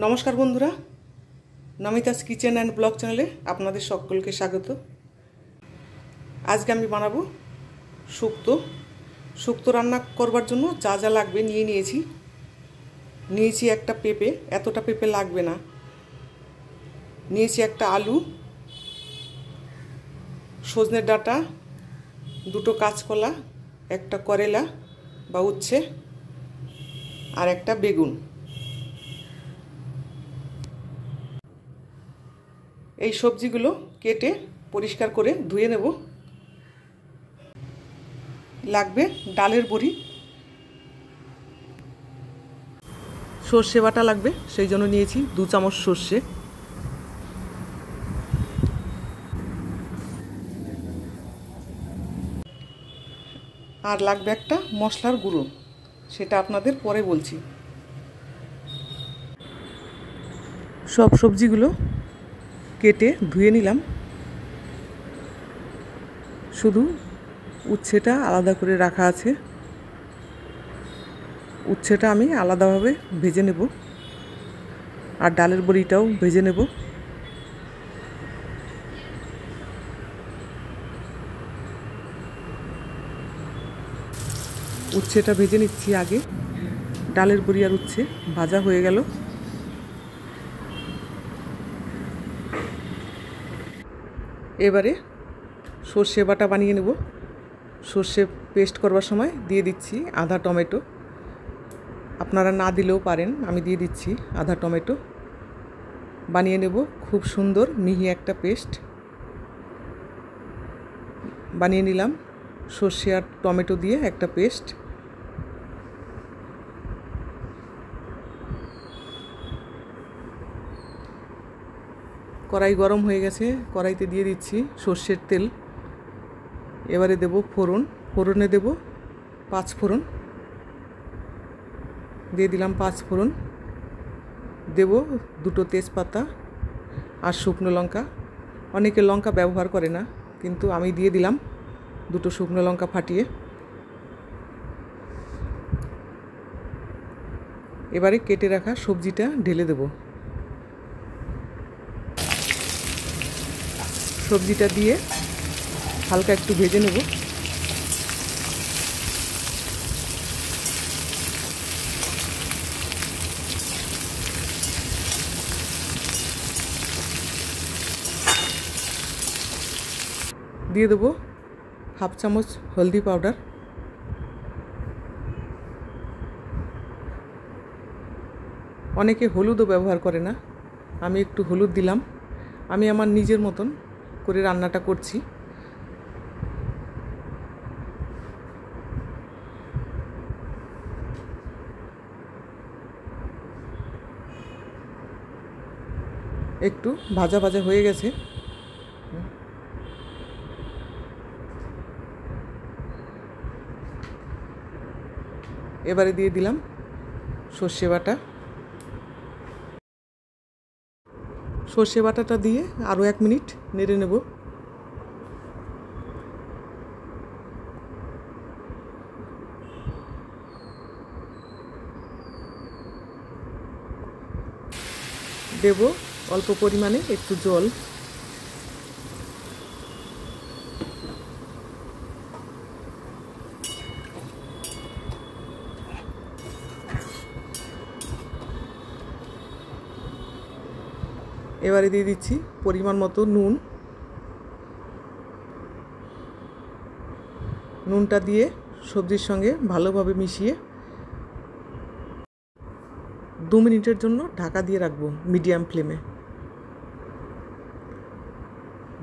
নমস্কার বন্ধুরা, নমিতাস kitchen and blog চ্যানেলে আপনাদের সকলকে স্বাগত। আজকে আমি বানাবো শুক্তো রান্না করবার জন্য যা যা লাগবে নিয়েছি একটা পেঁপে, এতটা পেঁপে লাগবে না। নিয়েছি একটা আলু, সজনের ডাঁটা, দুটো কাঁচকলা, একটা করেলা বা উচ্ছে আর একটা বেগুন। এই সবজিগুলো কেটে পরিষ্কার করে ধুয়ে নেব। লাগবে ডালের বড়ি, সর্ষে বাটা লাগবে, সেই জন্য নিয়েছি 2 চামচ সর্ষে। আর লাগবে একটা মশলার গুঁড়ো, সেটা আপনাদের পরে বলছি। সব সবজিগুলো কেটে ধুয়ে নিলাম, শুধু উচ্ছেটা আলাদা করে রাখা আছে। উচ্ছেটা আমি আলাদাভাবে ভেজে নেব আর ডালের বড়িটাও ভেজে নেব। উচ্ছেটা ভেজে নিচ্ছি আগে। ডালের বড়ি আর উচ্ছে ভাজা হয়ে গেল। এবারে সর্ষে বাটা বানিয়ে নেব। সর্ষে পেস্ট করবার সময় দিয়ে দিচ্ছি আধা টমেটো, আপনারা না দিলেও পারেন, আমি দিয়ে দিচ্ছি আধা টমেটো। বানিয়ে নেব খুব সুন্দর মিহি একটা পেস্ট। বানিয়ে নিলাম সর্ষে আর টমেটো দিয়ে একটা পেস্ট। কড়াই গরম হয়ে গেছে, কড়াইতে দিয়ে দিচ্ছি সর্ষের তেল। এবারে দেব ফোড়ন, ফোড়নে দেব 5 ফোড়ন, দিয়ে দিলাম 5 ফোড়ন। দেব 2টো তেজপাতা আর শুকনো লঙ্কা। অনেকে লঙ্কা ব্যবহার করে না, কিন্তু আমি দিয়ে দিলাম 2টো শুকনো লঙ্কা ফাটিয়ে। এবারে কেটে রাখা সবজিটা ঢেলে দেব। সবজিটা দিয়ে হালকা একটু ভেজে নেব। দিয়ে দেবো 1/2 চামচ হলদি পাউডার। অনেকে হলুদও ব্যবহার করে না, আমি একটু হলুদ দিলাম। আমি আমার নিজের মতন করে রান্নাটা করছি। একটু ভাজা ভাজা হয়ে গেছে। এবারে দিয়ে দিলাম সর্ষে বাটা। সর্ষে বাটাটা দিয়ে আরও 1 মিনিট নেড়ে নেব। দেব অল্প পরিমাণে একটু জল। এবারে দিয়ে দিচ্ছি পরিমাণ মতো নুন। নুনটা দিয়ে সবজির সঙ্গে ভালোভাবে মিশিয়ে 2 মিনিটের জন্য ঢাকা দিয়ে রাখবো মিডিয়াম ফ্লেমে।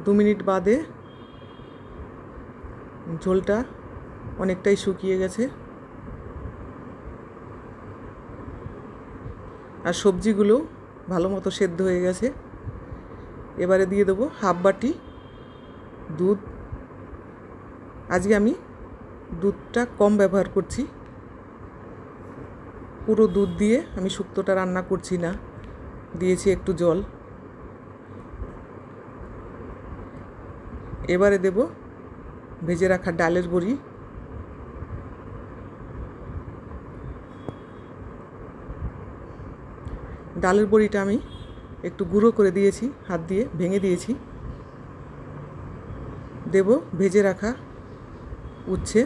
2 মিনিট বাদে ঝোলটা অনেকটাই শুকিয়ে গেছে আর সবজিগুলো ভালো মতো সেদ্ধ হয়ে গেছে। এবারে দিয়ে দেবো 1/2 বাটি দুধ। আজকে আমি দুধটা কম ব্যবহার করছি, পুরো দুধ দিয়ে আমি শুক্তোটা রান্না করছি না, দিয়েছি একটু জল। এবারে দেব ভেজে রাখা ডালের বড়ি। ডালের বড়িটা আমি একটু গুঁড়ো করে দিয়েছি, হাত দিয়ে ভেঙে দিয়েছি। দেব ভেজে রাখা উচ্ছে,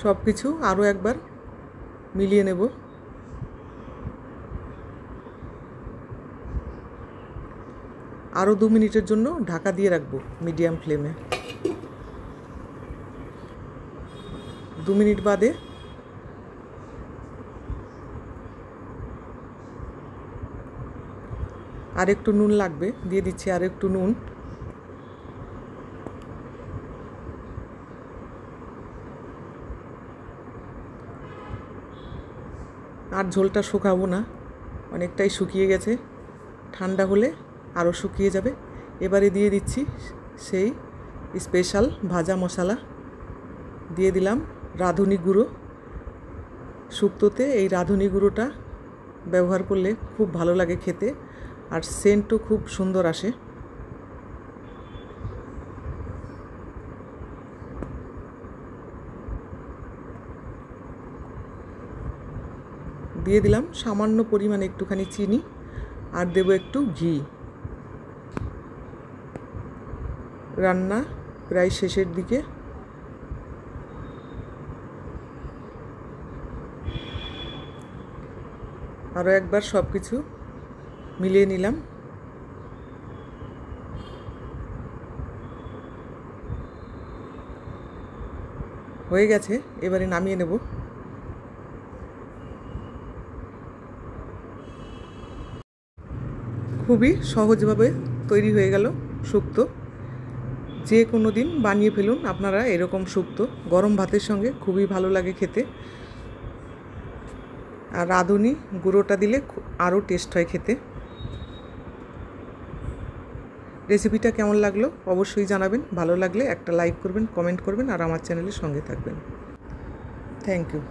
সব কিছু আরও একবার মিলিয়ে নেব। আরও 2 মিনিটের জন্য ঢাকা দিয়ে রাখবো মিডিয়াম ফ্লেমে। 2 মিনিট বাদে আর একটু নুন লাগবে, দিয়ে দিচ্ছি আর একটু নুন। আর ঝোলটা শুকাবো না, অনেকটাই শুকিয়ে গেছে, ঠান্ডা হলে আরও শুকিয়ে যাবে। এবারে দিয়ে দিচ্ছি সেই স্পেশাল ভাজা মশলা, দিয়ে দিলাম রাঁধুনি গুঁড়ো। শুক্তোতে এই রাঁধুনি গুঁড়োটা ব্যবহার করলে খুব ভালো লাগে খেতে, আর সেন্টও খুব সুন্দর আসে। দিয়ে দিলাম সামান্য পরিমাণে একটুখানি চিনি, আর দেব একটু ঘি। রান্না প্রায় শেষের দিকে। আরও একবার সব কিছু মিলিয়ে নিলাম। হয়ে গেছে, এবারে নামিয়ে নেব। খুবই সহজভাবে তৈরি হয়ে গেল শুক্তো। যে কোনো দিন বানিয়ে ফেলুন আপনারা এরকম শুক্তো, গরম ভাতের সঙ্গে খুবই ভালো লাগে খেতে। আর রাঁধুনি গুঁড়োটা দিলে আরও টেস্ট হয় খেতে। রেসিপিটা কেমন লাগলো অবশ্যই জানাবেন। ভালো লাগলে একটা লাইক করবেন, কমেন্ট করবেন, আর আমার চ্যানেলের সঙ্গে থাকবেন। Thank you.